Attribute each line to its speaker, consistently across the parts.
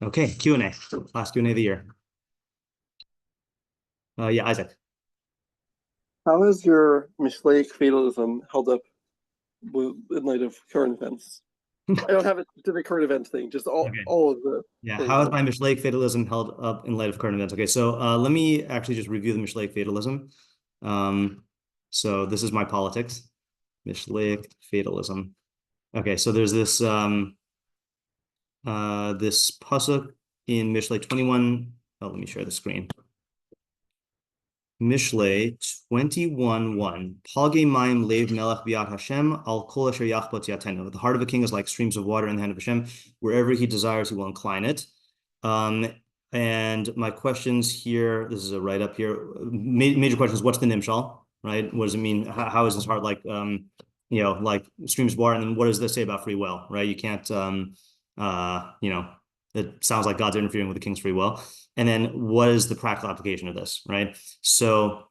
Speaker 1: Okay, Q&A. Last Q&A of the year. Yeah, Isaac.
Speaker 2: How has your Mishleic Fatalism held up in light of current events? I don't have a specific current event thing, just all of the
Speaker 1: things. How is my Mishleic Fatalism held up in light of current events? Okay, so let me actually just review the Mishleic Fatalism. So this is my politics. Mishleic Fatalism. Okay, so there's this this pasuk in Mishlei 21. Oh, let me share the screen. Mishlei 21:1. Palge mayim leiv melech biyad Hashem al kol asher yachbot yatenu. The heart of a king is like streams of water in the hand of Hashem. Wherever he desires, he will incline it. And my questions here, this is a write-up here. Major questions: what's the nimshal? Right? What does it mean? How is this heart like like streams of water? And then what does this say about free will? Right? You can't it sounds like God's interfering with the king's free will. And then what is the practical application of this, right? So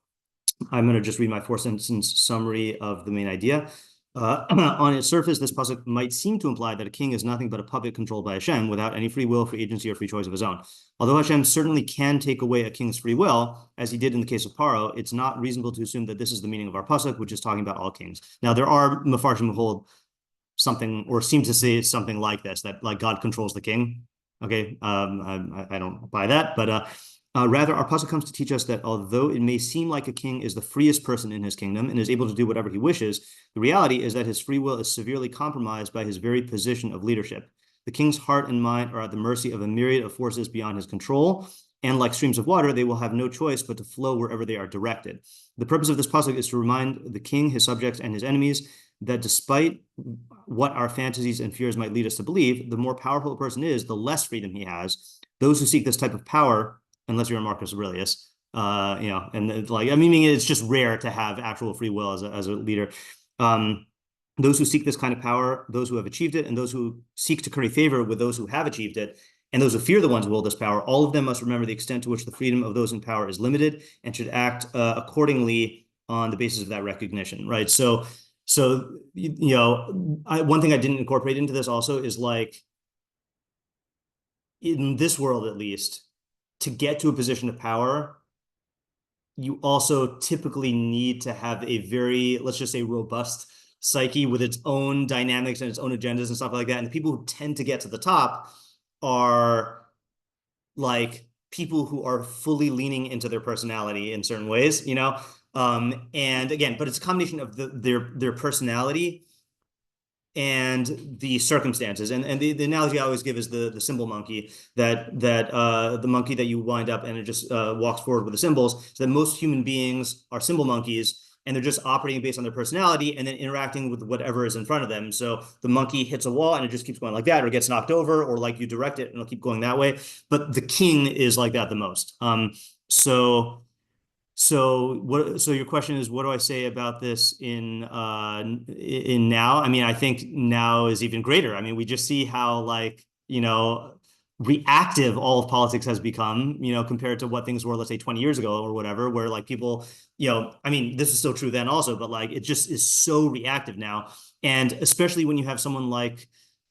Speaker 1: I'm going to just read my 4-sentence summary of the main idea. On its surface, this pasuk might seem to imply that a king is nothing but a puppet controlled by Hashem without any free will, free agency, or free choice of his own. Although Hashem certainly can take away a king's free will, as he did in the case of Paro, it's not reasonable to assume that this is the meaning of our pasuk, which is talking about all kings. Now, there are Mefarshim who hold something, or seem to say something like this, that like God controls the king. Okay, I don't buy that, but rather our pasuk comes to teach us that although it may seem like a king is the freest person in his kingdom and is able to do whatever he wishes, the reality is that his free will is severely compromised by his very position of leadership. The king's heart and mind are at the mercy of a myriad of forces beyond his control, and like streams of water, they will have no choice but to flow wherever they are directed. The purpose of this pasuk is to remind the king, his subjects, and his enemies that despite what our fantasies and fears might lead us to believe, the more powerful a person is, the less freedom he has. Those who seek this type of power, unless you're a Marcus Aurelius, and like, I mean, it's just rare to have actual free will as a leader. Those who seek this kind of power, those who have achieved it, and those who seek to curry favor with those who have achieved it, and those who fear the ones who hold this power, all of them must remember the extent to which the freedom of those in power is limited and should act accordingly on the basis of that recognition, right? So one thing I didn't incorporate into this also is like, in this world at least, to get to a position of power, you also typically need to have a very, let's just say, robust psyche with its own dynamics and its own agendas and stuff like that. And the people who tend to get to the top are like people who are fully leaning into their personality in certain ways, and again, but it's a combination of their personality and the circumstances. And the analogy I always give is the symbol monkey, that the monkey that you wind up and it just walks forward with the symbols. So that most human beings are symbol monkeys, and they're just operating based on their personality and then interacting with whatever is in front of them. So the monkey hits a wall and it just keeps going like that, or gets knocked over, or like you direct it and it'll keep going that way. But the king is like that the most. So your question is, what do I say about this in now? I mean, I think now is even greater. I mean, we just see how reactive all of politics has become, compared to what things were, let's say 20 years ago or whatever, where like people, I mean, this is still true then also, but like it just is so reactive now. And especially when you have someone like,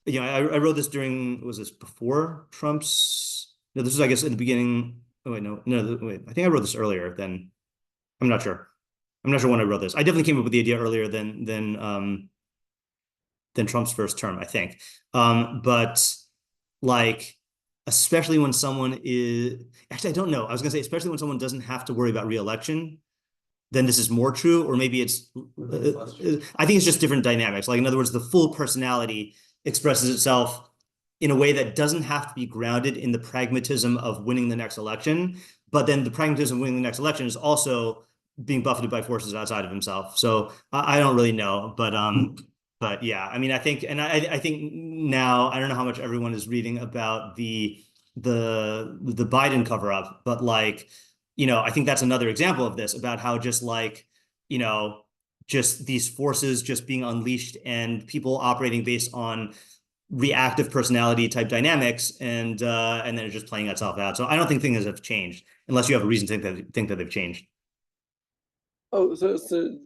Speaker 1: I wrote this during, was this before Trump's? No, this was, I guess, at the beginning. Oh, wait, no, wait, I think I wrote this earlier than, I'm not sure when I wrote this. I definitely came up with the idea earlier than Trump's first term, I think. But like, especially when someone is, actually, I don't know. I was gonna say, especially when someone doesn't have to worry about re-election, then this is more true, or maybe it's, I think it's just different dynamics. Like, in other words, the full personality expresses itself in a way that doesn't have to be grounded in the pragmatism of winning the next election, but then the pragmatism of winning the next election is also being buffeted by forces outside of himself. So I don't really know, but yeah, I mean, I think now, I don't know how much everyone is reading about the Biden cover-up, but like, I think that's another example of this, about how just like, just these forces just being unleashed and people operating based on reactive personality type dynamics, and then it's just playing itself out. So I don't think things have changed, unless you have a reason to think that they've changed.
Speaker 2: Oh, so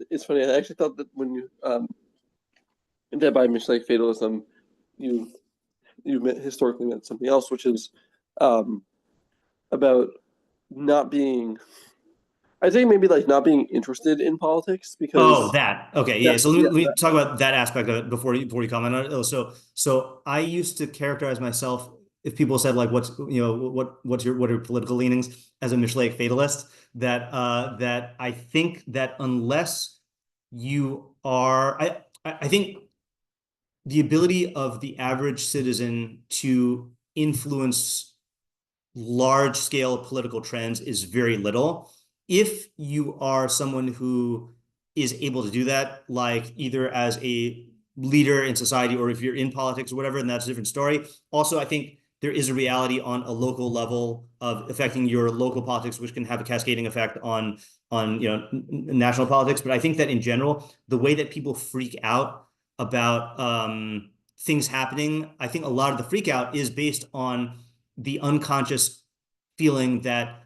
Speaker 2: it's funny. I actually thought that when you that by Mishleic Fatalism, you historically meant something else, which is about not being, I think maybe like not being interested in politics
Speaker 1: Oh,
Speaker 2: because
Speaker 1: that. Okay,
Speaker 2: yeah,
Speaker 1: yeah. So
Speaker 2: yeah,
Speaker 1: let me talk about that aspect of it before you comment on it. So I used to characterize myself, if people said like what are your political leanings, as a Mishleic fatalist, that I think that unless you are I think the ability of the average citizen to influence large scale political trends is very little. If you are someone who is able to do that, like either as a leader in society or if you're in politics or whatever, then that's a different story. Also, I think there is a reality on a local level of affecting your local politics, which can have a cascading effect on national politics. But I think that in general, the way that people freak out about things happening, I think a lot of the freak out is based on the unconscious feeling that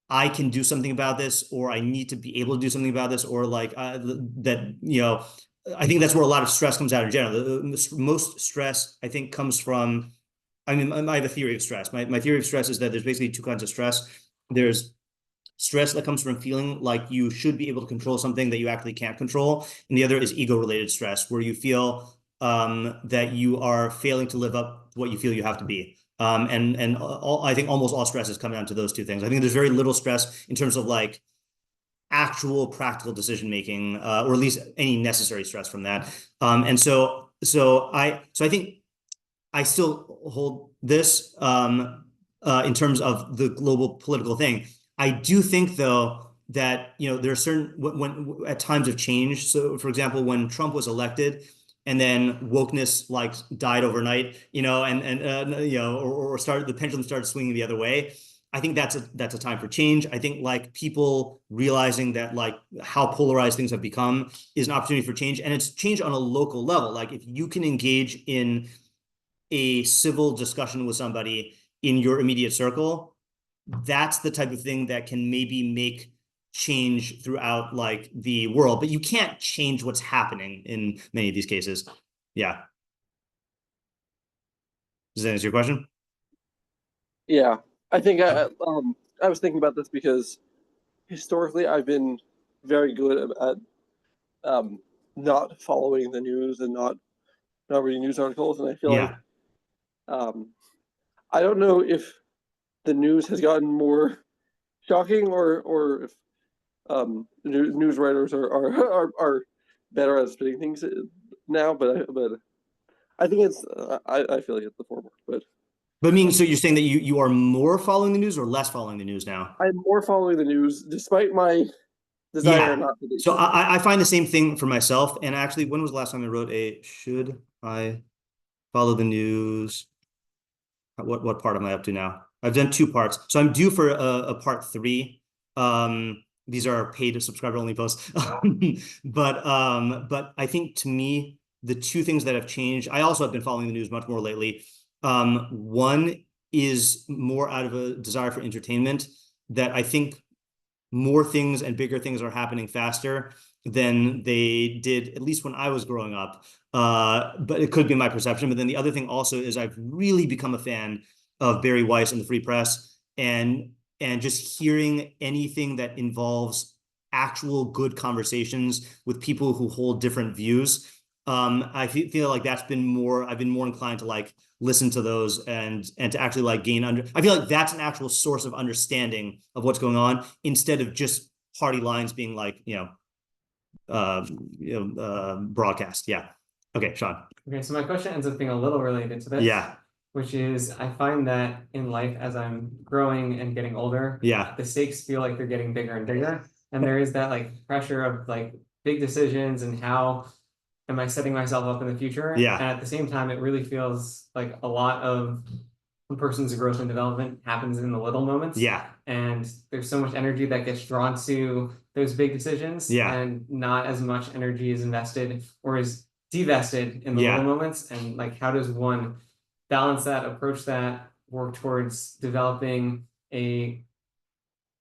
Speaker 1: I can do something about this, or I need to be able to do something about this, or like that. I think that's where a lot of stress comes out in general. The most stress, I think, comes from. I mean, I have a theory of stress. My theory of stress is that there's basically two kinds of stress. There's stress that comes from feeling like you should be able to control something that you actually can't control, and the other is ego-related stress, where you feel that you are failing to live up to what you feel you have to be. I think almost all stress has come down to those two things. I think there's very little stress in terms of like actual practical decision making, or at least any necessary stress from that. I think I still hold this in terms of the global political thing. I do think, though, that there are certain when at times of change. So, for example, when Trump was elected, and then wokeness like died overnight, or started the pendulum started swinging the other way. I think that's a time for change. I think like people realizing that like how polarized things have become is an opportunity for change, and it's change on a local level. Like if you can engage in a civil discussion with somebody in your immediate circle, that's the type of thing that can maybe make change throughout like the world, but you can't change what's happening in many of these cases. Yeah. Does that answer your question?
Speaker 2: yeah. I think I was thinking about this because historically I've been very good at not following the news and not reading news articles, and I feel like
Speaker 1: Yeah.
Speaker 2: um, I don't know if the news has gotten more shocking or if news writers are better at spinning things now, but I think it's I feel like it's the former, but
Speaker 1: But I mean, so you're saying that you are more following the news or less following the news now?
Speaker 2: I'm more following the news despite my desire
Speaker 1: Yeah.
Speaker 2: not to be.
Speaker 1: So I find the same thing for myself. And actually, when was the last time I wrote should I follow the news? What part am I up to now? I've done two parts. So I'm due for a part three. These are paid subscriber only posts. But I think to me, the two things that have changed, I also have been following the news much more lately. One is more out of a desire for entertainment, that I think more things and bigger things are happening faster than they did, at least when I was growing up. But it could be my perception. But then the other thing also is I've really become a fan of Barry Weiss and the Free Press, and just hearing anything that involves actual good conversations with people who hold different views. I feel like I've been more inclined to like listen to those and to actually like I feel like that's an actual source of understanding of what's going on, instead of just party lines being like, broadcast. Yeah. Okay, Sean.
Speaker 3: Okay, so my question ends up being a little related to this.
Speaker 1: Yeah.
Speaker 3: Which is, I find that in life, as I'm growing and getting older,
Speaker 1: Yeah.
Speaker 3: the stakes feel like they're getting bigger and bigger. And there is that like pressure of like big decisions and how am I setting myself up in the future?
Speaker 1: Yeah.
Speaker 3: And at the same time, it really feels like a lot of a person's growth and development happens in the little moments.
Speaker 1: Yeah.
Speaker 3: And there's so much energy that gets drawn to those big decisions.
Speaker 1: Yeah.
Speaker 3: And not as much energy is invested or is divested in the little moments. And like, how does one balance that, approach that, work towards developing a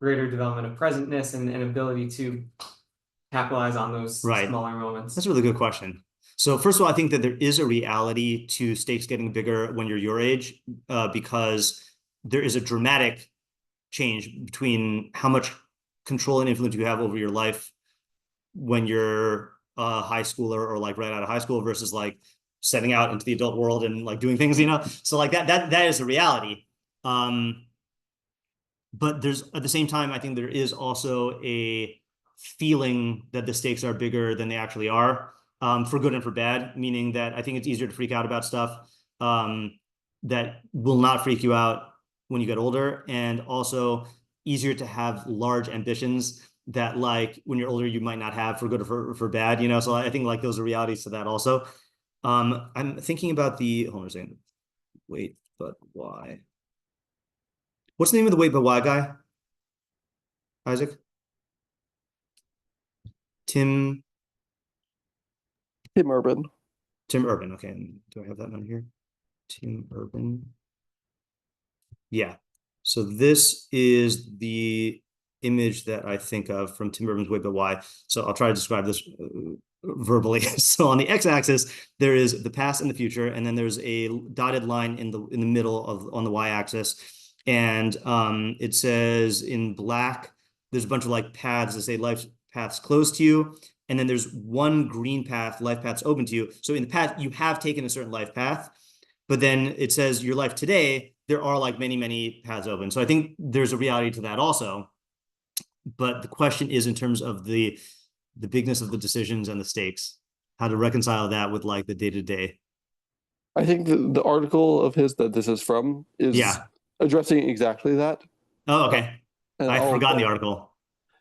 Speaker 3: greater development of presentness and an ability to capitalize on those smaller moments?
Speaker 1: That's a really good question. So first of all, I think that there is a reality to stakes getting bigger when you're your age, because there is a dramatic change between how much control and influence you have over your life when you're a high schooler or like right out of high school versus like setting out into the adult world and like doing things, so like that is a reality. But there's, at the same time, I think there is also a feeling that the stakes are bigger than they actually are, for good and for bad, meaning that I think it's easier to freak out about stuff that will not freak you out when you get older, and also easier to have large ambitions that like when you're older you might not have, for good or for bad, so I think like those are realities to that also. I'm thinking about hold on a second. Wait, but why? What's the name of the Wait But Why guy? Isaac? Tim
Speaker 2: Urban.
Speaker 1: Tim Urban. Okay, do I have that on here? Tim Urban. Yeah. So this is the image that I think of from Tim Urban's Wait But Why. So I'll try to describe this verbally. So on the x-axis, there is the past and the future, and then there's a dotted line in the middle on the y-axis. And it says in black, there's a bunch of like paths that say life paths closed to you. And then there's one green path, life paths open to you. So in the path, you have taken a certain life path, but then it says your life today, there are like many, many paths open. So I think there's a reality to that also. But the question is in terms of the bigness of the decisions and the stakes, how to reconcile that with like the day-to-day.
Speaker 2: I think the article of his that this is from is addressing exactly that.
Speaker 1: Oh, okay. I've forgotten the article.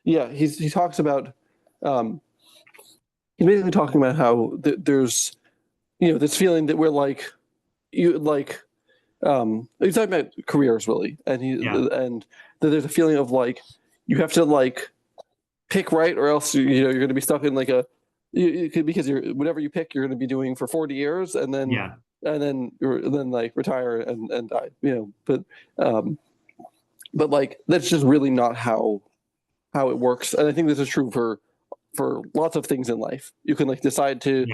Speaker 2: Yeah, he talks about he's basically talking about how there's this feeling that we're like he's talking about careers really, and and that there's a feeling of like you have to like pick right, or else you're going to be stuck in like because whatever you pick, you're going to be doing for 40 years, and then like retire and die. But like that's just really not how it works. And I think this is true for lots of things in life. You can like decide to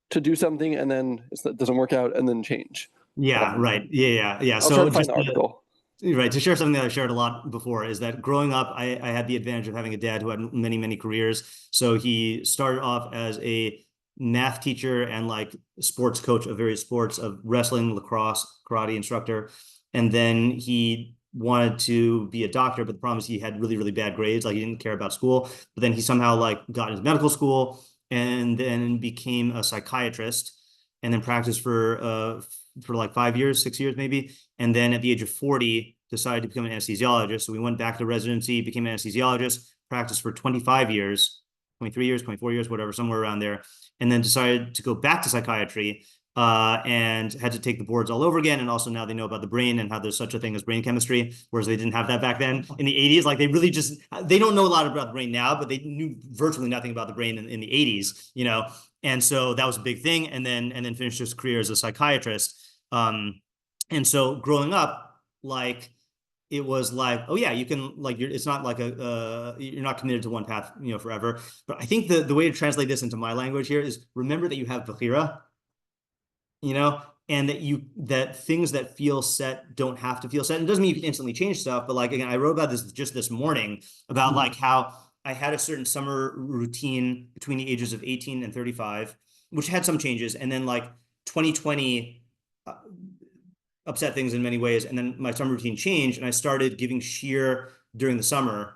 Speaker 2: do something, and then it doesn't work out, and then change.
Speaker 1: Right. Yeah.
Speaker 2: I'll try to find the article.
Speaker 1: Right. To share something that I've shared a lot before is that growing up, I had the advantage of having a dad who had many, many careers. So he started off as a math teacher and like sports coach of various sports, of wrestling, lacrosse, karate instructor. And then he wanted to be a doctor, but the problem is he had really, really bad grades. Like he didn't care about school, but then he somehow like got into medical school and then became a psychiatrist, and then practiced for like 5 years, 6 years maybe. And then at the age of 40, decided to become an anesthesiologist. So we went back to residency, became an anesthesiologist, practiced for 25 years, 23 years, 24 years, whatever, somewhere around there. And then decided to go back to psychiatry and had to take the boards all over again. And also now they know about the brain and how there's such a thing as brain chemistry, whereas they didn't have that back then in the 80s. Like they don't know a lot about the brain now, but they knew virtually nothing about the brain in the 80s, And so that was a big thing. And then finished his career as a psychiatrist. And so growing up, like, it was like, oh yeah, you can like, it's not like you're not committed to one path, forever. But I think the way to translate this into my language here is remember that you have Bechira, and that things that feel set don't have to feel set. And it doesn't mean you can instantly change stuff, but like, again, I wrote about this just this morning about like how I had a certain summer routine between the ages of 18 and 35, which had some changes. And then like 2020 upset things in many ways. And then my summer routine changed and I started giving shiur during the summer.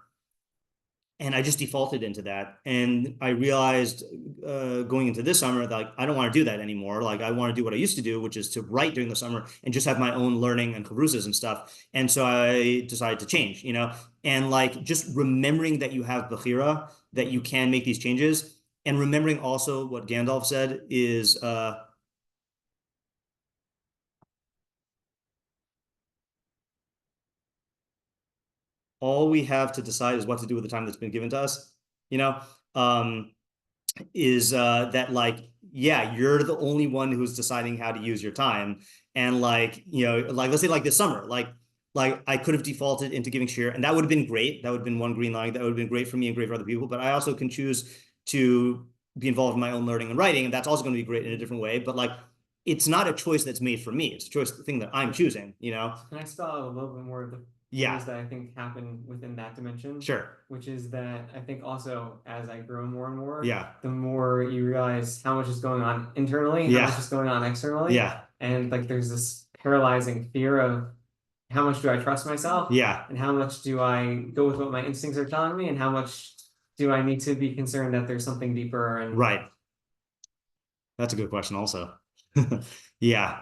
Speaker 1: And I just defaulted into that. And I realized going into this summer that like, I don't want to do that anymore. Like I want to do what I used to do, which is to write during the summer and just have my own learning and carousas and stuff. And so I decided to change, and like just remembering that you have Bechira, that you can make these changes, and remembering also what Gandalf said is all we have to decide is what to do with the time that's been given to us, is that like, yeah, you're the only one who's deciding how to use your time. And like, like, let's say like this summer, like I could have defaulted into giving shiur, and that would have been great. That would have been one green line. That would have been great for me and great for other people. But I also can choose to be involved in my own learning and writing, and that's also going to be great in a different way. But like, it's not a choice that's made for me. It's a choice, the thing that I'm choosing, you know?
Speaker 3: And I still have a little bit more of the things that I think happen within that dimension.
Speaker 1: Sure.
Speaker 3: Which is that I think also as I grow more and more,
Speaker 1: Yeah.
Speaker 3: the more you realize how much is going on internally, how much is going on externally.
Speaker 1: Yeah.
Speaker 3: And like there's this paralyzing fear of how much do I trust myself?
Speaker 1: Yeah.
Speaker 3: And how much do I go with what my instincts are telling me? And how much do I need to be concerned that there's something deeper? And
Speaker 1: right. That's a good question also. Yeah.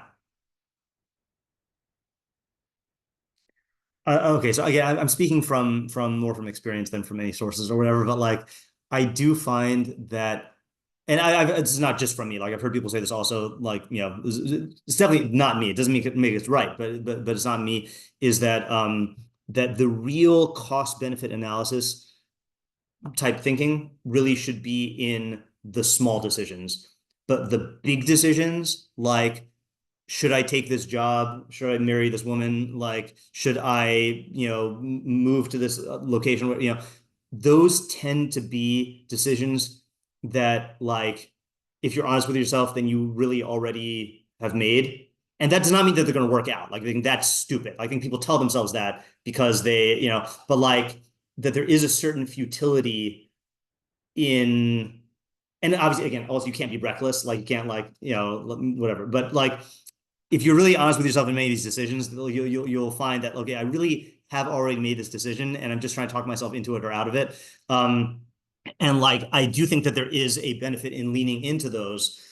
Speaker 1: Okay, so again, I'm speaking from more from experience than from any sources or whatever, but like I do find that, and it's not just from me. Like I've heard people say this also. Like it's definitely not me. It doesn't make it right, but it's not me. Is that that the real cost benefit analysis type thinking really should be in the small decisions, but the big decisions like, should I take this job? Should I marry this woman? Like, should I, move to this location? Where, those tend to be decisions that, like, if you're honest with yourself, then you really already have made. And that does not mean that they're going to work out. Like, I think that's stupid. I think people tell themselves that because they, but like that there is a certain futility in, and obviously, again, also you can't be reckless. Like, you can't, like, whatever. But like, if you're really honest with yourself in many of these decisions, you'll find that, okay, I really have already made this decision and I'm just trying to talk myself into it or out of it. And like, I do think that there is a benefit in leaning into those,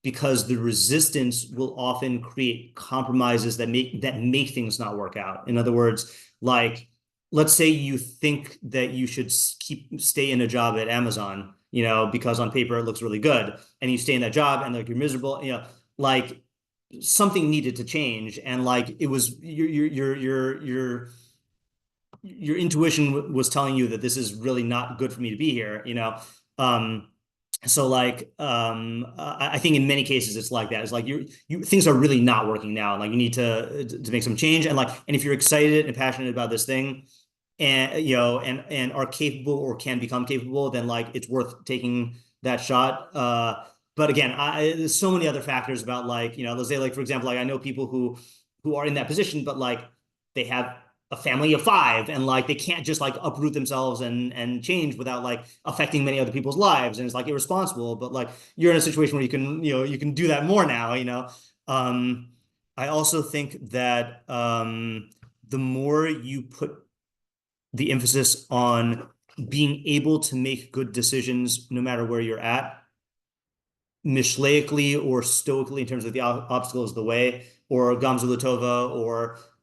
Speaker 1: because the resistance will often create compromises that make things not work out. In other words, like, let's say you think that you should stay in a job at Amazon, because on paper it looks really good, and you stay in that job and like you're miserable, like something needed to change, and like it was your intuition was telling you that this is really not good for me to be here, so like I think in many cases it's like that. It's like you things are really not working now, and like you need to make some change, and if you're excited and passionate about this thing, and and are capable or can become capable, then like it's worth taking that shot. But again, there's so many other factors about, like, let's say, like, for example, like I know people who are in that position, but like they have a family of 5, and like they can't just like uproot themselves and change without like affecting many other people's lives, and it's like irresponsible. But like you're in a situation where you can do that more now. I also think that the more you put the emphasis on being able to make good decisions no matter where you're at, Mishleically or stoically, in terms of the obstacle is the way, or Gamzu Latova,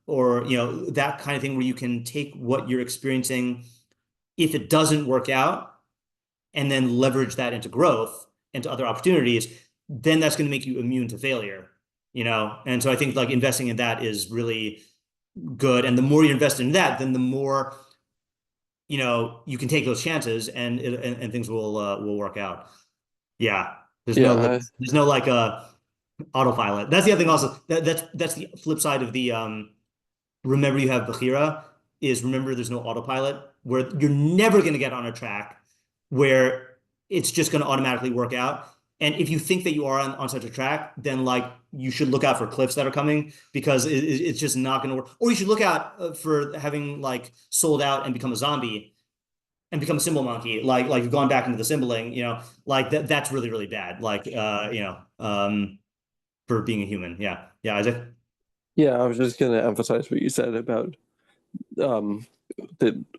Speaker 1: or that kind of thing, where you can take what you're experiencing, if it doesn't work out, and then leverage that into growth, into other opportunities, then that's going to make you immune to failure, And so I think like investing in that is really good. And the more you invest in that, then the more you can take those chances, and things will work out. Yeah. There's no like autopilot. That's the other thing also. That's the flip side of the remember you have Bechira, is remember there's no autopilot, where you're never going to get on a track where it's just going to automatically work out. And if you think that you are on such a track, then like you should look out for cliffs that are coming, because it's just not going to work. Or you should look out for having like sold out and become a zombie and become a symbol monkey, like you've gone back into the symboling, like that's really, really bad. Like, for being a human. Yeah. Yeah, Isaac?
Speaker 2: Yeah, I was just going to emphasize what you said about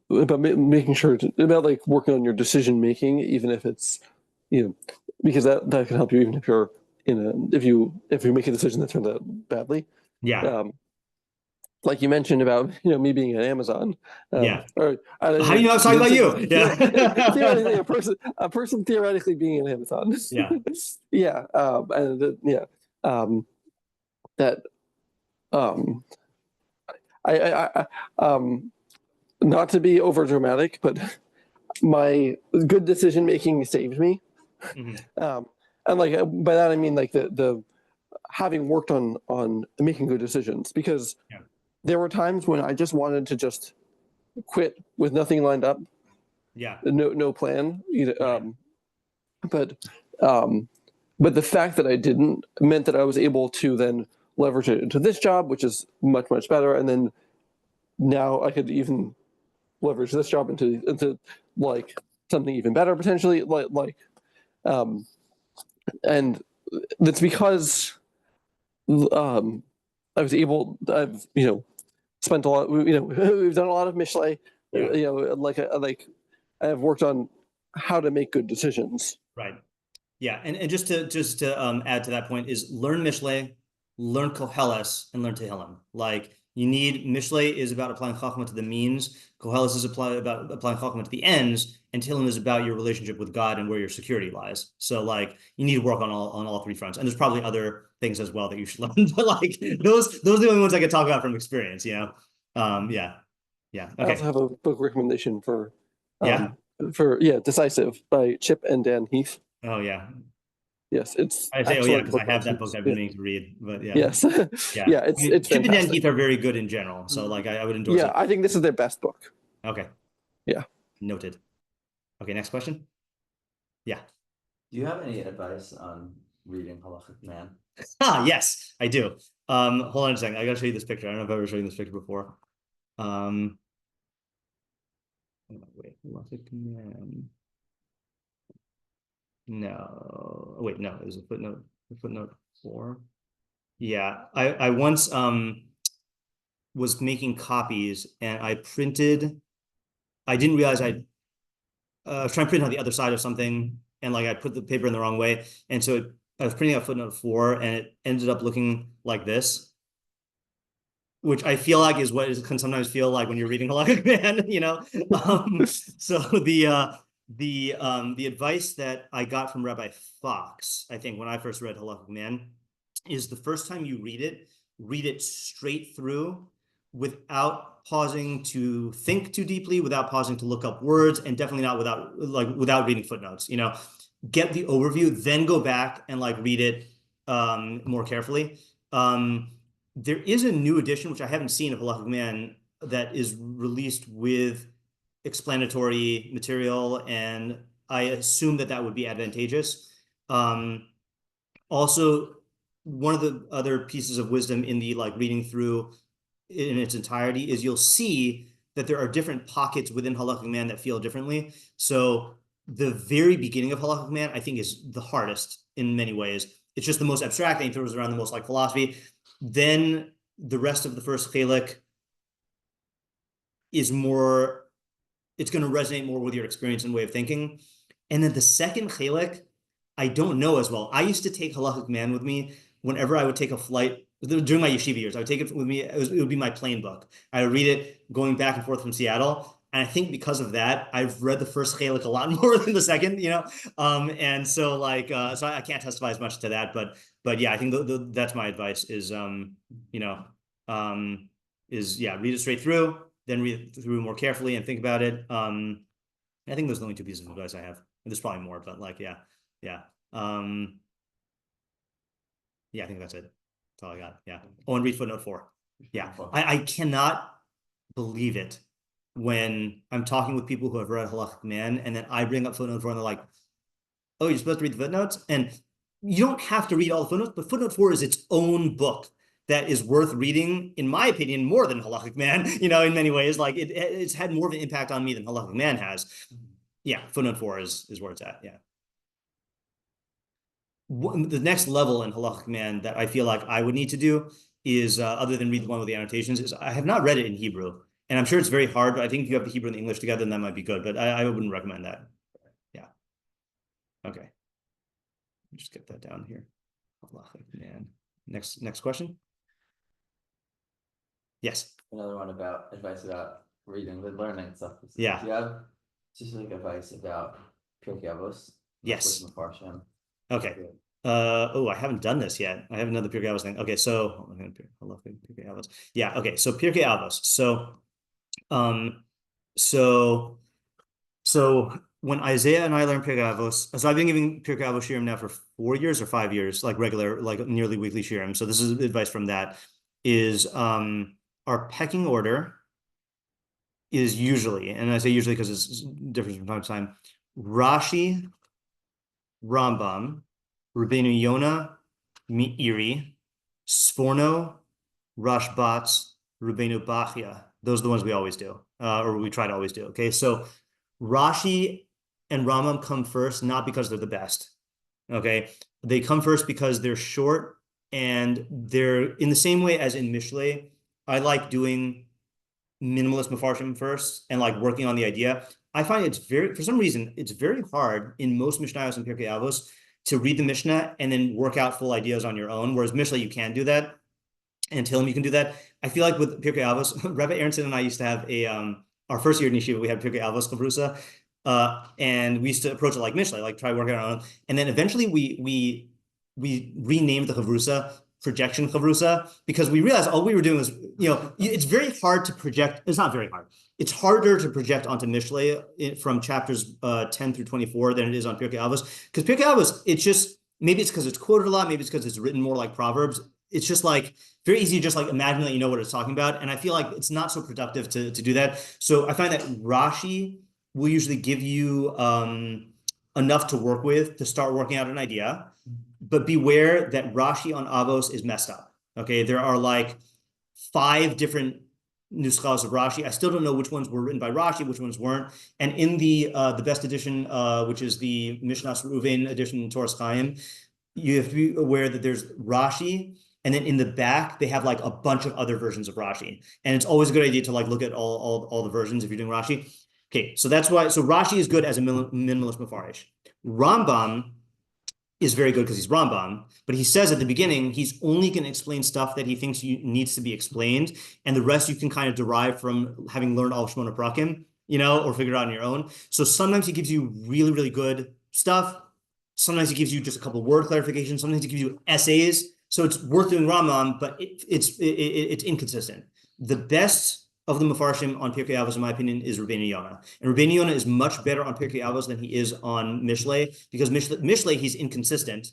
Speaker 2: making sure about like working on your decision making, even if it's, because that can help you even if you're if you make a decision that turns out badly.
Speaker 1: Yeah.
Speaker 2: Like you mentioned about me being at Amazon.
Speaker 1: Yeah.
Speaker 2: Or,
Speaker 1: how do you know I was talking about you? Yeah.
Speaker 2: Theoretically, a person theoretically being at Amazon.
Speaker 1: Yeah.
Speaker 2: Yeah. That I not to be over dramatic, but my good decision making saved me.
Speaker 1: Mm-hmm.
Speaker 2: And like by that I mean like the having worked on making good decisions, because there were times when I just wanted to just quit with nothing lined up.
Speaker 1: Yeah.
Speaker 2: No plan. But But the fact that I didn't meant that I was able to then leverage it into this job, which is much, much better. And then now I could even leverage this job into like something even better potentially. And that's because I was able. I've spent a lot. We've done a lot of Mishlei. I have worked on how to make good decisions.
Speaker 1: Right. Yeah, and just to add to that point is learn Mishlei, learn Koheles, and learn Tehillim. Like you need Mishlei is about applying Chachma to the means, Koheles is about applying Chachma to the ends, and Tehillim is about your relationship with God and where your security lies. So like you need to work on all three fronts, and there's probably other things as well that you should learn. But like those are the only ones I can talk about from experience. Yeah. Okay.
Speaker 2: I also have a book recommendation for
Speaker 1: Yeah.
Speaker 2: Decisive by Chip and Dan Heath.
Speaker 1: Oh yeah.
Speaker 2: Yes, it's
Speaker 1: I say, because I have that book I've been meaning to read, but yeah.
Speaker 2: Yes.
Speaker 1: Yeah.
Speaker 2: It's
Speaker 1: Chip and Dan
Speaker 2: fantastic.
Speaker 1: Heath are very good in general, so like I would endorse it.
Speaker 2: Yeah, I think this is their best book.
Speaker 1: Okay.
Speaker 2: Yeah.
Speaker 1: Noted. Okay, next question. Yeah.
Speaker 4: Do you have any advice on reading Halakhic Man?
Speaker 1: Yes, I do. Hold on a second. I gotta show you this picture. I don't know if I've ever shown you this picture before. Wait, Halakhic Man. No, wait, no, it was a footnote 4. Yeah, I once was making copies and I didn't realize I was trying to print on the other side of something and like I put the paper in the wrong way. And so I was printing out footnote 4 and it ended up looking like this, which I feel like is what it can sometimes feel like when you're reading Halakhic Man, So the advice that I got from Rabbi Fox, I think when I first read Halakhic Man, is the first time you read it straight through without pausing to think too deeply, without pausing to look up words, and definitely not without reading footnotes. Get the overview, then go back and like read it more carefully. There is a new edition, which I haven't seen, of Halakhic Man that is released with explanatory material, and I assume that would be advantageous. Also, one of the other pieces of wisdom in the like reading through in its entirety is you'll see that there are different pockets within Halakhic Man that feel differently. So the very beginning of Halakhic Man, I think, is the hardest in many ways. It's just the most abstract, and he throws around the most like philosophy. Then the rest of the first Chelek is more, it's going to resonate more with your experience and way of thinking. And then the second Chelek, I don't know as well. I used to take Halakhic Man with me whenever I would take a flight during my yeshiva years. I would take it with me. It would be my plane book. I would read it going back and forth from Seattle. And I think because of that, I've read the first Chelek a lot more than the second, and so like, so I can't testify as much to that, but yeah, I think that's my advice is, read it straight through, then read it through more carefully and think about it. I think those are the only 2 pieces of advice I have. There's probably more, but like, yeah. I think that's it. That's all I got. Yeah. Oh, and read footnote 4. Yeah. I cannot believe it when I'm talking with people who have read Halakhic Man and then I bring up footnote 4 and they're like, oh, you're supposed to read the footnotes? And you don't have to read all the footnotes, but footnote 4 is its own book that is worth reading, in my opinion, more than Halakhic Man, in many ways. Like it's had more of an impact on me than Halakhic Man has. Yeah, footnote 4 is where it's at. Yeah. The next level in Halakhic Man that I feel like I would need to do is, other than read the one with the annotations, is I have not read it in Hebrew. And I'm sure it's very hard, but I think if you have the Hebrew and the English together, then that might be good. But I wouldn't recommend that. Yeah. Okay. Just get that down here. Halakhic Man. Next question. Yes.
Speaker 4: Another one about advice about reading and learning stuff.
Speaker 1: Yeah.
Speaker 4: Do you have just like advice about Pirkei Avos?
Speaker 1: Yes. Okay. I haven't done this yet. I have another Pirkei Avos thing. Okay, so Pirkei Avos. Yeah. Okay. So Pirkei Avos. So when Isaiah and I learned Pirkei Avos, so I've been giving Pirkei Avos shiurim now for 4 years or 5 years, like regular, like nearly weekly shiurim. So this is advice from that. Is our pecking order is usually, and I say usually because it's different from time to time, Rashi, Rambam, Rabbeinu Yonah, Meiri, Sforno, Rashbat, Rabbeinu Bachya. Those are the ones we always do, or we try to always do. Okay, so Rashi and Rambam come first, not because they're the best. Okay, they come first because they're short and they're in the same way as in Mishlei. I like doing minimalist Mefarshim first and like working on the idea. I find it's for some reason, it's very hard in most Mishnayos and Pirkei Avos to read the Mishnah and then work out full ideas on your own. Whereas Mishlei, you can do that. And Tillim, you can do that. I feel like with Pirkei Avos, Rabbi Aronson and I used to have our first year in Yeshiva, we had Pirkei Avos Chavrusa, and we used to approach it like Mishlei, like try working on our own. And then eventually we renamed the Chavrusa Projection Chavrusa because we realized all we were doing was, it's very hard to project. It's not very hard. It's harder to project onto Mishlei from chapters 10 through 24 than it is on Pirkei Avos. Because Pirkei Avos, it's just, maybe it's because it's quoted a lot, maybe it's because it's written more like Proverbs. It's just like very easy to just like imagine that you know what it's talking about. And I feel like it's not so productive to do that. So I find that Rashi will usually give you enough to work with to start working out an idea. But beware that Rashi on Avos is messed up. Okay, there are like 5 different nuschas of Rashi. I still don't know which ones were written by Rashi, which ones weren't. And in the best edition, which is the Mishnas Reuven edition, Toras Chaim, you have to be aware that there's Rashi, and then in the back they have like a bunch of other versions of Rashi. And it's always a good idea to like look at all the versions if you're doing Rashi. Okay, so that's why. So Rashi is good as a minimalist mafarish. Rambam is very good because he's Rambam, but he says at the beginning he's only going to explain stuff that he thinks needs to be explained, and the rest you can kind of derive from having learned all Shmona Prakim, or figure it out on your own. So sometimes he gives you really, really good stuff. Sometimes he gives you just a couple word clarifications. Sometimes he gives you essays. So it's worth doing Rambam, but it's inconsistent. The best of the Mefarshim on Pirkei Avos, in my opinion, is Rabbeinu Yonah. And Rabbeinu Yonah is much better on Pirkei Avos than he is on Mishlei, because Mishlei, he's inconsistent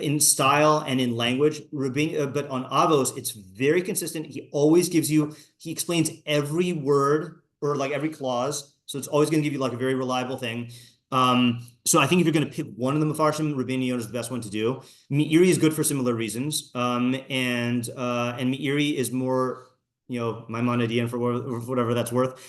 Speaker 1: in style and in language. But on Avos, it's very consistent. He always he explains every word or like every clause. So it's always going to give you like a very reliable thing. So I think if you're going to pick one of the Mefarshim, Rabbeinu Yonah is the best one to do. Meiri is good for similar reasons. And Meiri is more, Maimonidean for whatever that's worth.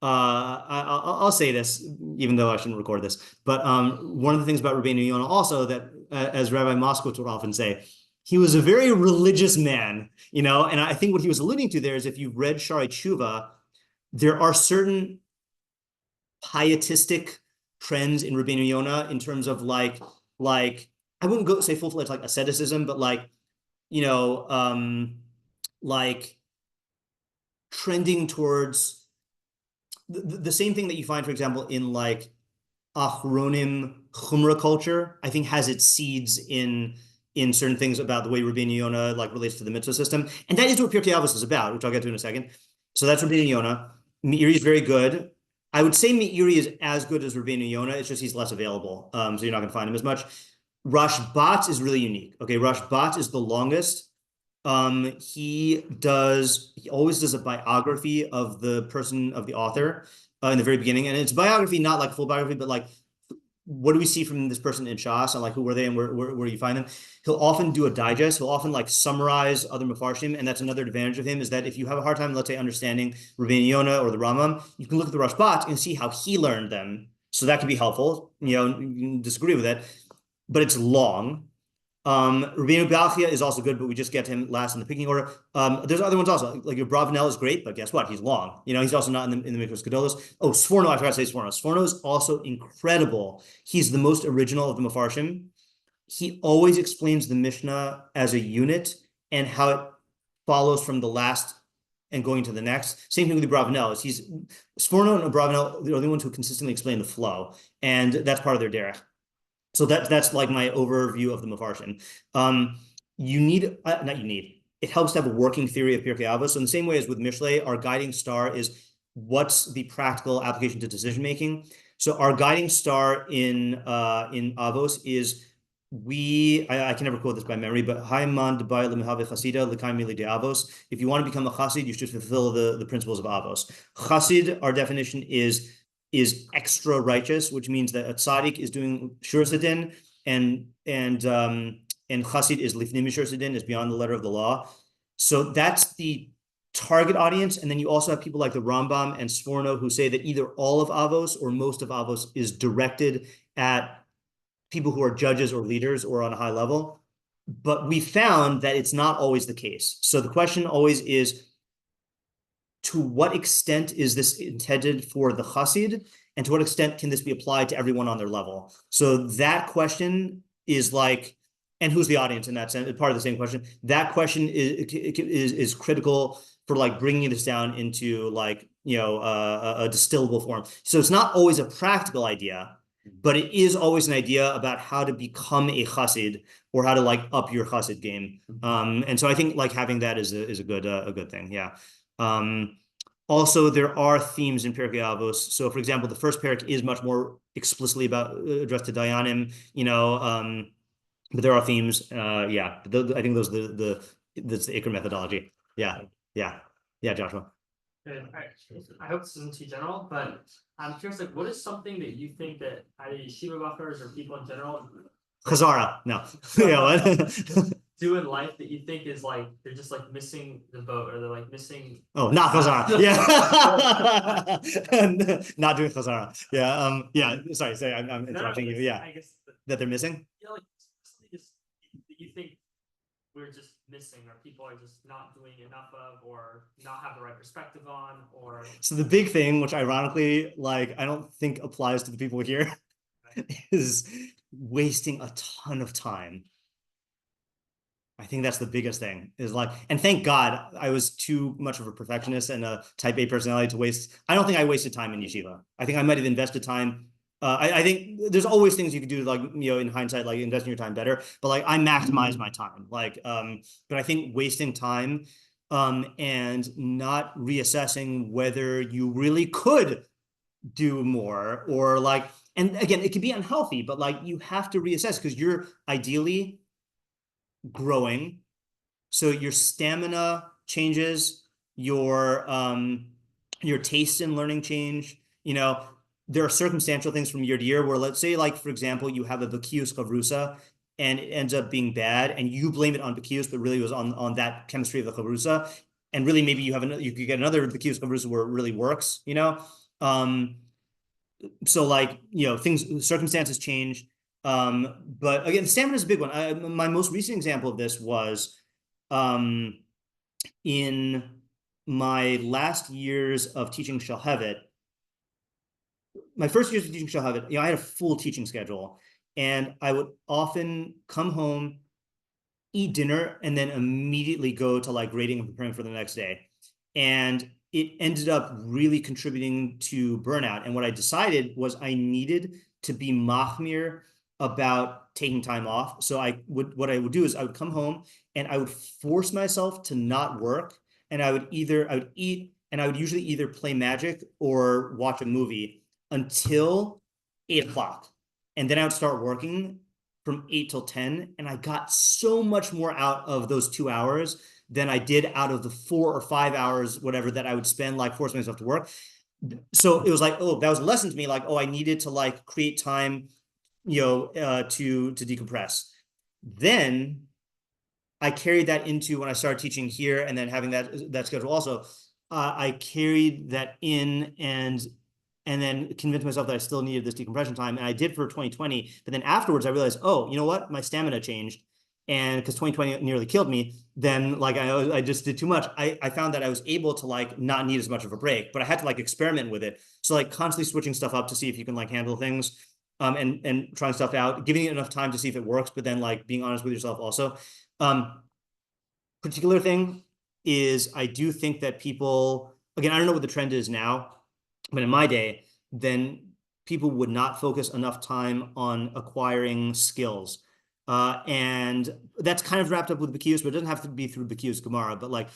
Speaker 1: I'll say this, even though I shouldn't record this, but one of the things about Rabbeinu Yonah also that, as Rabbi Moskowitz would often say, he was a very religious man, and I think what he was alluding to there is if you've read Shari Tshuva, there are certain pietistic trends in Rabbeinu Yonah in terms of like I wouldn't go say full-fledged like asceticism, but like trending towards the same thing that you find, for example, in like Achronim Chumrah culture, I think has its seeds in certain things about the way Rabbeinu Yonah like relates to the mitzvah system. And that is what Pirkei Avos is about, which I'll get to in a second. So that's Rabbeinu Yonah. Meiri is very good. I would say Meiri is as good as Rabbeinu Yonah. It's just he's less available. So you're not going to find him as much. Rashbat is really unique. Okay, Rashbat is the longest. He always does a biography of the person, of the author in the very beginning. And it's biography, not like full biography, but like, what do we see from this person in Shas and like, who were they and where you find them? He'll often do a digest. He'll often like summarize other Mefarshim. And that's another advantage of him is that if you have a hard time, let's say, understanding Rabbeinu Yonah or the Rambam, you can look at the Rashbat and see how he learned them. So that can be helpful. You can disagree with that, but it's long. Rabbeinu Bachya is also good, but we just get him last in the picking order. There's other ones also, like your Bravanel is great, but guess what? He's long. He's also not in the Mikros Gedolos. Oh, Sforno, I forgot to say Sforno. Sforno is also incredible. He's the most original of the Mefarshim. He always explains the Mishnah as a unit and how it follows from the last and going to the next. Same thing with the Bravanel. Sforno and Bravanel are the only ones who consistently explain the flow, and that's part of their derech. So that's like my overview of the Mefarshim. It helps to have a working theory of Pirkei Avos. So in the same way as with Mishlei, our guiding star is what's the practical application to decision making. So our guiding star in Avos is I can never quote this by memory, but if you want to become a chassid, you should fulfill the principles of Avos. Chassid, our definition is extra righteous, which means that a tzaddik is doing shur sadin, and Chassid is lifnei mishur sidin, is beyond the letter of the law. So that's the target audience. And then you also have people like the Rambam and Sforno who say that either all of Avos or most of Avos is directed at people who are judges or leaders or on a high level. But we found that it's not always the case. So the question always is, to what extent is this intended for the Chassid? And to what extent can this be applied to everyone on their level? So that question is like, and who's the audience in that sense? Part of the same question. That question is critical for like bringing this down into like, a distillable form. So it's not always a practical idea, but it is always an idea about how to become a chassid or how to like up your chassid game. And so I think like having that is a good thing. Yeah. Also, there are themes in Pirkei Avos. So, for example, the first parak is much more explicitly addressed to Dayanim, but there are themes. Yeah, I think those are that's the Iker methodology. Yeah, Joshua.
Speaker 5: Good. All right. I hope this isn't too general, but I'm curious, like, what is something that you think that either Yeshiva Bochrim or people in general
Speaker 1: Chazara, no. Yeah, what?
Speaker 5: do in life that you think is like they're just like missing the boat or they're like missing?
Speaker 1: Oh, not Chazara. Yeah, not doing Chazara. Yeah. Yeah. Sorry. I'm interrupting you. Yeah.
Speaker 5: I guess
Speaker 1: That they're missing.
Speaker 5: yeah, like something is that you think we're just missing, or people are just not doing enough of, or not have the right perspective on, or
Speaker 1: So the big thing, which ironically, like, I don't think applies to the people here, is wasting a ton of time. I think that's the biggest thing, is like, and thank God I was too much of a perfectionist and a type A personality to waste. I don't think I wasted time in yeshiva. I think I might have invested time. I think there's always things you can do, like, in hindsight, like investing your time better, but like I maximize my time. Like, but I think wasting time and not reassessing whether you really could do more, or like, and again, it can be unhealthy, but like you have to reassess because you're ideally growing. So your stamina changes, your taste in learning change. There are circumstantial things from year to year where, let's say, like, for example, you have a Bakius Chavrusa and it ends up being bad and you blame it on Bakius, but really it was on that chemistry of the Chavrusa. And really maybe you could get another Bakius Chavrusa where it really works, so like, circumstances change. But again, stamina is a big one. My most recent example of this was in my last years of teaching Shalhevet. My first years of teaching Shalhevet, I had a full teaching schedule, and I would often come home, eat dinner, and then immediately go to like grading and preparing for the next day. And it ended up really contributing to burnout. And what I decided was I needed to be machmir about taking time off. So what I would do is I would come home and I would force myself to not work. And I would eat, and I would usually either play Magic or watch a movie until 8 o'clock. And then I would start working from 8 till 10. And I got so much more out of those 2 hours than I did out of the 4 or 5 hours, whatever, that I would spend like forcing myself to work. So it was like, oh, that was a lesson to me. Like, oh, I needed to like create time, to decompress. Then I carried that into when I started teaching here, and then having that schedule also. I carried that in and then convinced myself that I still needed this decompression time, and I did for 2020. But then afterwards, I realized, oh, you know what? My stamina changed, and because 2020 nearly killed me, then like I just did too much. I found that I was able to like not need as much of a break, but I had to like experiment with it. So like constantly switching stuff up to see if you can like handle things, and trying stuff out, giving it enough time to see if it works, but then like being honest with yourself also. Particular thing is I do think that people, again, I don't know what the trend is now, but in my day, then people would not focus enough time on acquiring skills. And that's kind of wrapped up with Bakius, but it doesn't have to be through Bakius Gemara. But like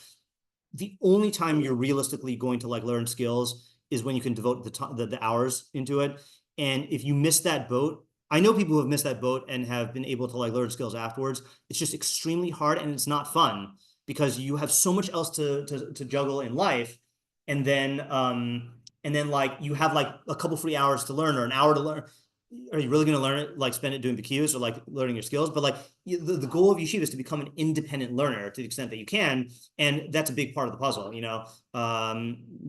Speaker 1: the only time you're realistically going to like learn skills is when you can devote the hours into it. And if you miss that boat, I know people who have missed that boat and have been able to like learn skills afterwards. It's just extremely hard and it's not fun because you have so much else to juggle in life. And then like you have like a couple free hours to learn or an hour to learn. are you really going to learn it, like spend it doing BQs or like learning your skills? But like the goal of yeshiva is to become an independent learner to the extent that you can. And that's a big part of the puzzle, you know?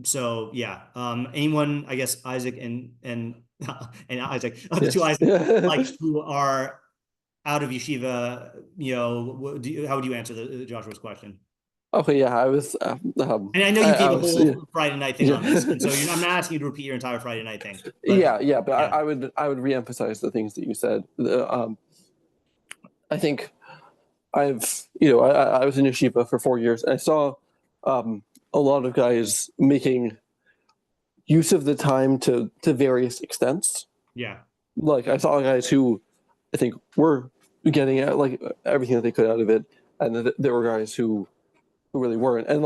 Speaker 1: So yeah, anyone, I guess, Isaac and Isaac, the two Isaacs, like who are out of yeshiva, you know, how would you answer Joshua's question?
Speaker 2: Okay, yeah, I was.
Speaker 1: And I know you gave a whole
Speaker 2: yeah.
Speaker 1: Friday night thing on this, and so I'm not asking you to repeat your entire Friday night thing. But,
Speaker 2: yeah, but I would reemphasize the things that you said. I think I was in yeshiva for 4 years, and I saw a lot of guys making use of the time to various extents.
Speaker 1: Yeah.
Speaker 2: Like I saw guys who I think were getting like everything that they could out of it, and there were guys who really weren't. And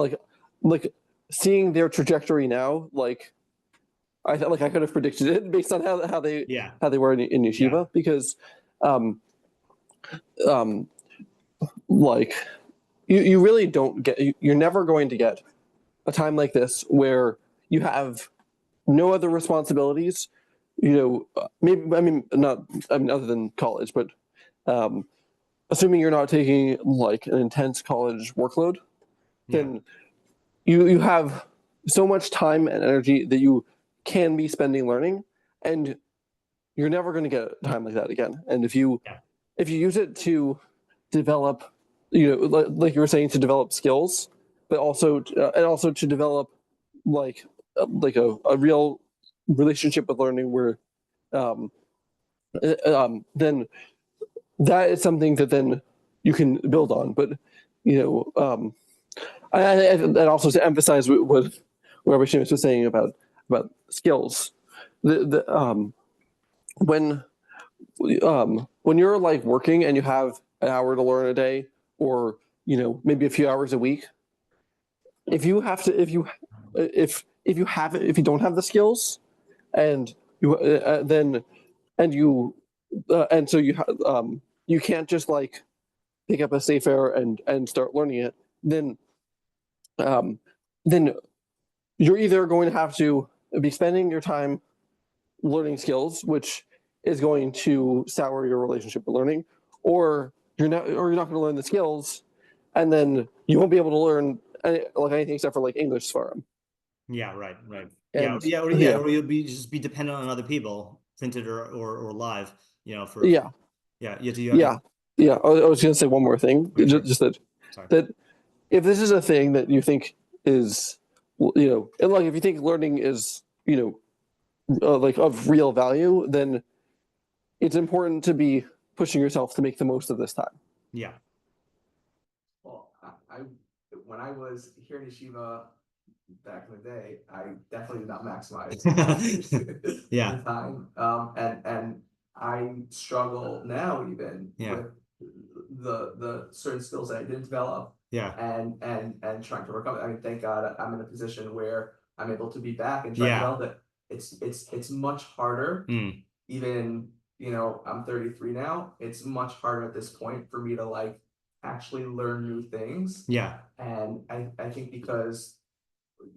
Speaker 2: like seeing their trajectory now, like I felt like I could have predicted it based on how they were in yeshiva, because like you really don't get, you're never going to get a time like this where you have no other responsibilities, maybe, other than college, but assuming you're not taking like an intense college workload, then you have so much time and energy that you can be spending learning, and you're never going to get a time like that again. And if you use it to develop, like you were saying, to develop skills, but also to develop like a real relationship with learning, where then that is something that then you can build on. But and also to emphasize what Rabbi Shemus was saying about skills, when you're like working and you have an hour to learn a day, or maybe a few hours a week, if you don't have the skills, and you can't just like pick up a sefer and start learning it, then you're either going to have to be spending your time learning skills, which is going to sour your relationship with learning, or you're not going to learn the skills, and then you won't be able to learn anything except for like English Svarim.
Speaker 1: Yeah, right.
Speaker 2: And,
Speaker 1: or you'll be dependent on other people, printed or live,
Speaker 2: I was going to say one more thing. Just that if this is a thing that you think is, and like if you think learning is, like of real value, then it's important to be pushing yourself to make the most of this time.
Speaker 1: Yeah.
Speaker 6: Well, when I was here in yeshiva back in the day, I definitely did not maximize the time. And I struggle now even with the certain skills that I didn't develop. And trying to work on it. I mean, thank God I'm in a position where I'm able to be back and try to develop it. It's much harder. Even, I'm 33 now. It's much harder at this point for me to like actually learn new things. And I think because,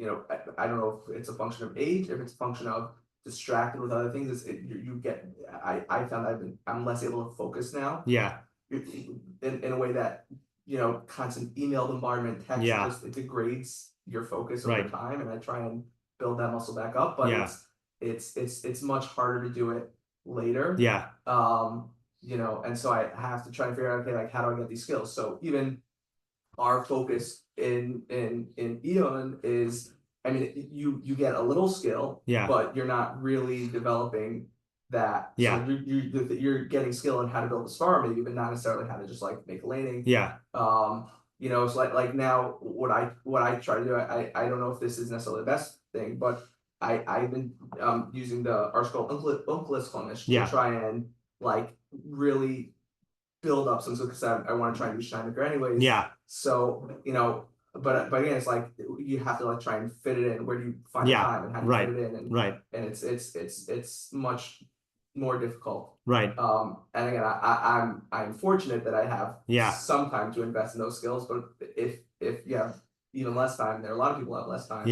Speaker 6: I don't know if it's a function of age, if it's a function of distracted with other things, I found I'm less able to focus now. In a way that, constant email bombardment, text, it degrades your focus over time, and I try and build that muscle back up, but it's much harder to do it later. And so I have to try and figure out, okay, like how do I get these skills? So even our focus in Eon is, I mean, you get a little skill, but you're not really developing that. So you're getting skill in how to build a star, maybe, but not necessarily how to just like make a laning. It's like now what I try to do, I don't know if this is necessarily the best thing, but I've been using the article Uncless Flemish to try and like really build up some, because I want to try and do Steinbecker anyways. So but again, it's like you have to like try and fit it in. Where do you find the time, and how do you fit it in? And it's much more difficult. And again, I'm fortunate that I have some time to invest in those skills. But if you have even less time, there are a lot of people who have less time.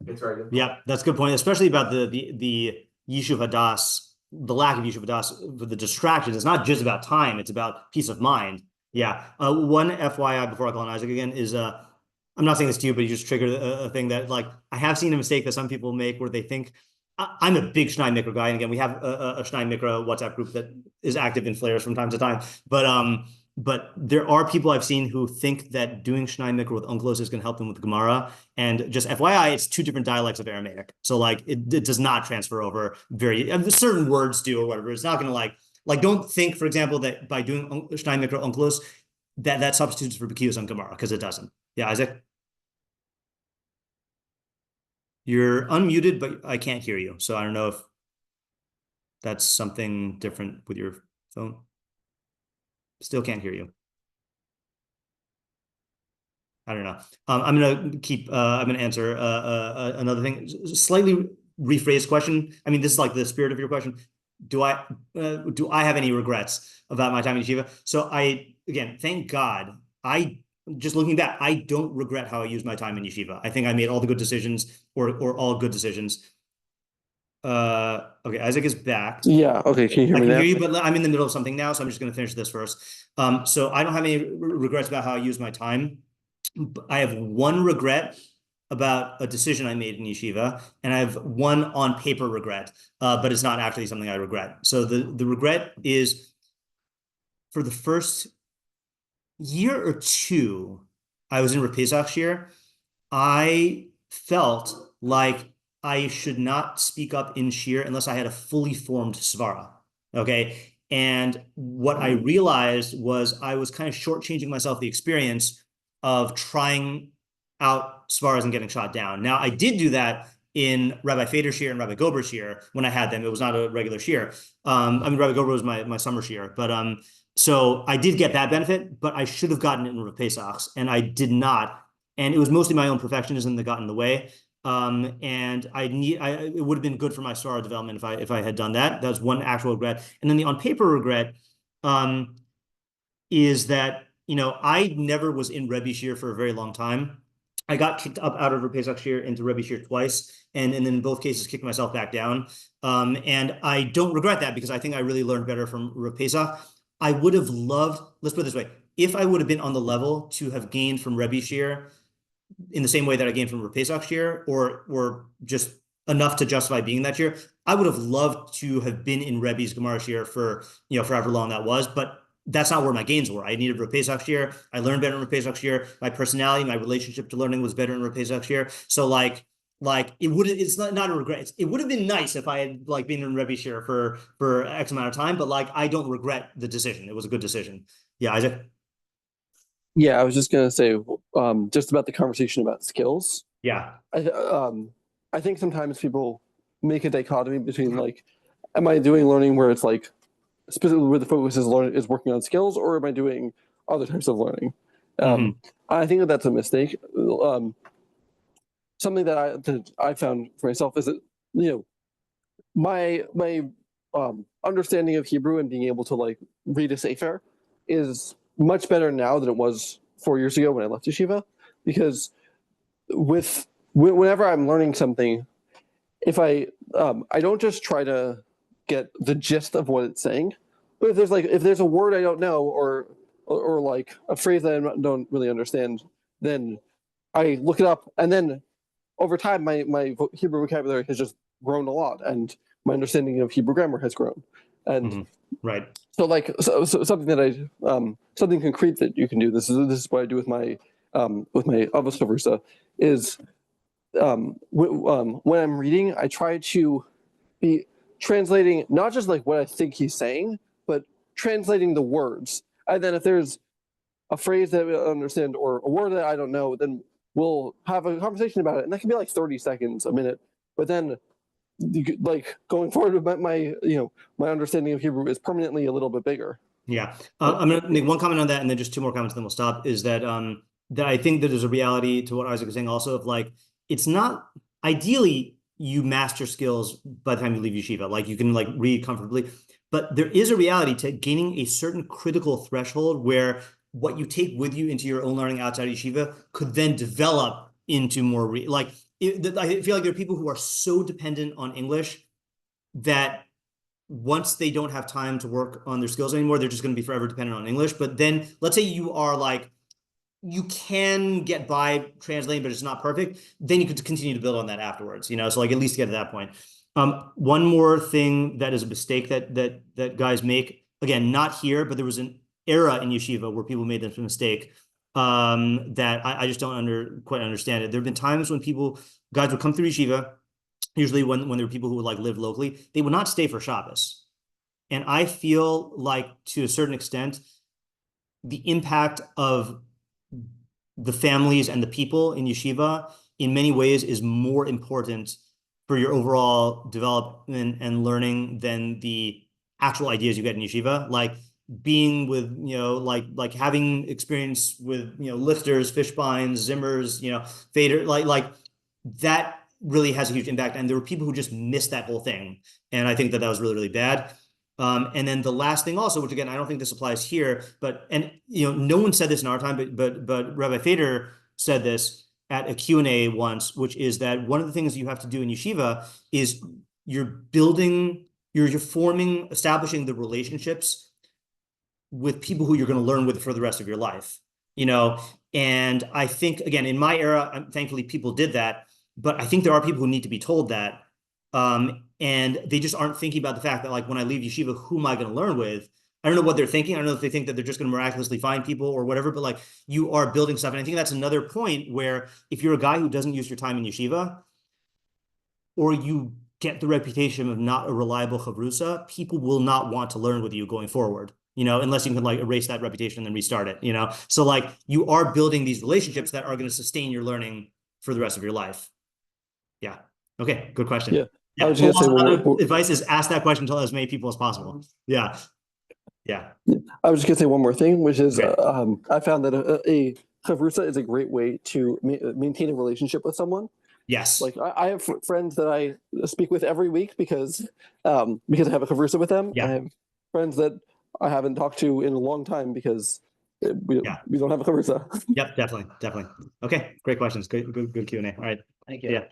Speaker 6: It's very difficult.
Speaker 1: That's a good point, especially about the Yeshiva Das the lack of Yeshiva Das, the distractions. It's not just about time; it's about peace of mind. Yeah. One FYI before I call on Isaac again is I'm not saying this to you, but you just triggered a thing that, like, I have seen a mistake that some people make where they think I'm a big Shnai Mikra guy, and again, we have a Shnai Mikra WhatsApp group that is active in flares from time to time. But there are people I've seen who think that doing Shnai Mikra with Unclos is going to help them with Gemara. And just FYI, it's two different dialects of Aramaic, so like it does not transfer over very. Certain words do or whatever. It's not going to like don't think, for example, that by doing Shnai Mikra Unclos that substitutes for Bekius on Gemara, because it doesn't. Yeah, Isaac? You're unmuted, but I can't hear you. So I don't know if that's something different with your phone. Still can't hear you. I don't know. I'm going to keep, I'm going to answer another thing. Slightly rephrased question. I mean, this is like the spirit of your question. Do I have any regrets about my time in Yeshiva? So again, thank God, just looking back, I don't regret how I used my time in Yeshiva. I think I made all the good decisions or all good decisions. Okay, Isaac is back.
Speaker 2: Yeah, okay, can you hear me now?
Speaker 1: I can hear you, but I'm in the middle of something now, so I'm just going to finish this first. So I don't have any regrets about how I used my time. I have one regret about a decision I made in Yeshiva, and I have one on paper regret, but it's not actually something I regret. So the regret is, for the first year or two I was in Repesach Shir, I felt like I should not speak up in Shir unless I had a fully formed svara. Okay. And what I realized was I was kind of shortchanging myself the experience of trying out svaras and getting shot down. Now, I did do that in Rabbi Fader Shir and Rabbi Gober Shir when I had them. It was not a regular Shir. I mean, Rabbi Gober was my summer Shir, but so I did get that benefit, but I should have gotten it in Rav Pesach's, and I did not. And it was mostly my own perfectionism that got in the way. And it would have been good for my Svara development if I had done that. That was one actual regret. And then the on paper regret is that, I never was in Rebbe Shir for a very long time. I got kicked up out of Rav Pesach Shir into Rebbe Shir twice, and then in both cases kicked myself back down. And I don't regret that because I think I really learned better from Rav Pesach. I would have loved, let's put it this way, if I would have been on the level to have gained from Rebbe Shir in the same way that I gained from Rav Pesach Shir, or just enough to justify being that Shir, I would have loved to have been in Rebbe's Gemara Shir for, for however long that was, but that's not where my gains were. I needed Rav Pesach Shir. I learned better in Rav Pesach Shir. My personality, my relationship to learning was better in Rav Pesach Shir. So like it's not a regret. It would have been nice if I had been in Rebbe Shir for X amount of time, but I don't regret the decision. It was a good decision. Yeah, Isaac?
Speaker 2: Yeah, I was just gonna say, just about the conversation about skills.
Speaker 1: Yeah.
Speaker 2: I think sometimes people make a dichotomy between am I doing learning where it's specifically where the focus is working on skills, or am I doing other types of learning? I think that's a mistake. Something that I found for myself is that my understanding of Hebrew and being able to read a sefer is much better now than it was 4 years ago when I left yeshiva, because whenever I'm learning something, if I don't just try to get the gist of what it's saying, but if there's a word I don't know or a phrase that I don't really understand, then I look it up, and then over time my Hebrew vocabulary has just grown a lot, and my understanding of Hebrew grammar has grown. And
Speaker 1: right.
Speaker 2: So something that something concrete that you can do. This is what I do with my Avos Versa is when I'm reading, I try to be translating not just what I think he's saying, but translating the words. And then if there's a phrase that I don't understand or a word that I don't know, then we'll have a conversation about it, and that can be 30 seconds, a minute. But then going forward with my my understanding of Hebrew is permanently a little bit bigger.
Speaker 1: Yeah. I'm going to make one comment on that, and then just two more comments, then we'll stop, is that that I think that there's a reality to what Isaac was saying also of it's not, ideally you master skills by the time you leave yeshiva, you can read comfortably, but there is a reality to gaining a certain critical threshold where what you take with you into your own learning outside of yeshiva could then develop into more I feel like there are people who are so dependent on English that once they don't have time to work on their skills anymore, they're just going to be forever dependent on English. But then let's say you are like, you can get by translating, but it's not perfect. Then you could continue to build on that afterwards, you know, so like at least get to that point. One more thing that is a mistake that guys make, again, not here, but there was an era in yeshiva where people made this mistake that I just don't quite understand it. There have been times when guys would come through yeshiva, usually when there were people who would like live locally, they would not stay for Shabbos. And I feel like to a certain extent, the impact of the families and the people in yeshiva in many ways is more important for your overall development and learning than the actual ideas you get in yeshiva. Like being with, you know, like having experience with, you know, lifters, fishbines, zimmers, you know, fader, like that really has a huge impact. And there were people who just missed that whole thing. And I think that was really, really bad. And then the last thing also, which again, I don't think this applies here, and you know, no one said this in our time, but Rabbi Fader said this at a Q&A once, which is that one of the things you have to do in yeshiva is you're forming, establishing the relationships with people who you're going to learn with for the rest of your life, you know? And I think, again, in my era, thankfully people did that, but I think there are people who need to be told that. And they just aren't thinking about the fact that, like, when I leave yeshiva, who am I going to learn with? I don't know what they're thinking. I don't know if they think that they're just going to miraculously find people or whatever, but like you are building stuff. And I think that's another point where if you're a guy who doesn't use your time in yeshiva, or you get the reputation of not a reliable chavrusa, people will not want to learn with you going forward, you know, unless you can like erase that reputation and then restart it, you know? So like you are building these relationships that are going to sustain your learning for the rest of your life. Yeah. Okay. Good question.
Speaker 2: Yeah.
Speaker 1: Yeah.
Speaker 2: I was gonna say
Speaker 1: advice is ask that question to as many people as possible. Yeah. Yeah.
Speaker 2: I was just gonna say one more thing, which is
Speaker 1: Okay.
Speaker 2: I found that a chavrusa is a great way to maintain a relationship with someone.
Speaker 1: Yes.
Speaker 2: Like I have friends that I speak with every week because I have a chavrusa with them.
Speaker 1: Yeah.
Speaker 2: I have friends that I haven't talked to in a long time because we don't have a chavrusa.
Speaker 1: Yep. Definitely. Okay. Great questions. Good Q&A. All right.
Speaker 4: Thank you.
Speaker 1: Yeah.